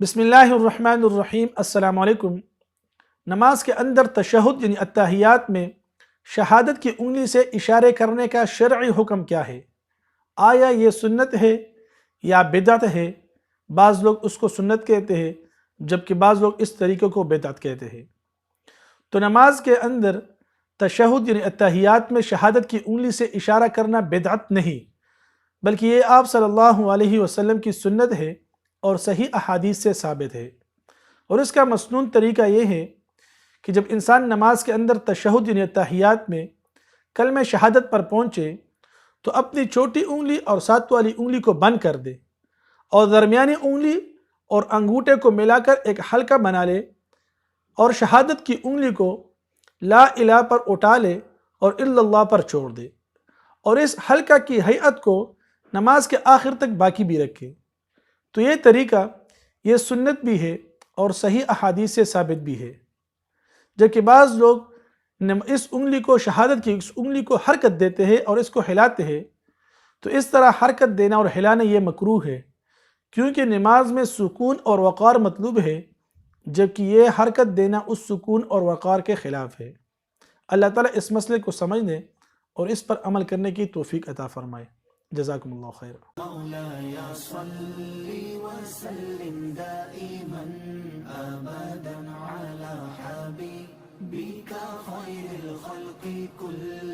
بسم اللہ الرحمن الرحیم۔ السلام علیکم۔ نماز کے اندر تشہد یعنی اتحیات میں شہادت کی انگلی سے اشارے کرنے کا شرعی حکم کیا ہے؟ آیا یہ سنت ہے یا بدعت ہے؟ بعض لوگ اس کو سنت کہتے ہیں جبکہ بعض لوگ اس طریقے کو بدعت کہتے ہیں۔ تو نماز کے اندر تشہد یعنی اتحیات میں شہادت کی انگلی سے اشارہ کرنا بدعت نہیں، بلکہ یہ آپ صلی اللہ علیہ وسلم کی سنت ہے اور صحیح احادیث سے ثابت ہے۔ اور اس کا مسنون طریقہ یہ ہے کہ جب انسان نماز کے اندر تشہد یعنی اتحیات میں کلمہ شہادت پر پہنچے تو اپنی چھوٹی انگلی اور ساتھ والی انگلی کو بند کر دے اور درمیانی انگلی اور انگوٹھے کو ملا کر ایک حلقہ بنا لے اور شہادت کی انگلی کو لا الہ پر اٹھا لے اور الا اللہ پر چھوڑ دے، اور اس حلقہ کی ہیئت کو نماز کے آخر تک باقی بھی رکھے۔ تو یہ طریقہ یہ سنت بھی ہے اور صحیح احادیث سے ثابت بھی ہے، جبکہ بعض لوگ اس انگلی کو شہادت کی اس انگلی کو حرکت دیتے ہیں اور اس کو ہلاتے ہیں، تو اس طرح حرکت دینا اور ہلانا یہ مکروہ ہے، کیونکہ نماز میں سکون اور وقار مطلوب ہے، جبکہ یہ حرکت دینا اس سکون اور وقار کے خلاف ہے۔ اللہ تعالیٰ اس مسئلے کو سمجھنے اور اس پر عمل کرنے کی توفیق عطا فرمائے۔ جزاکم اللہ خیر۔ مولاي صل وسلم دائما ابدا على حبيبك خير الخلق كلهم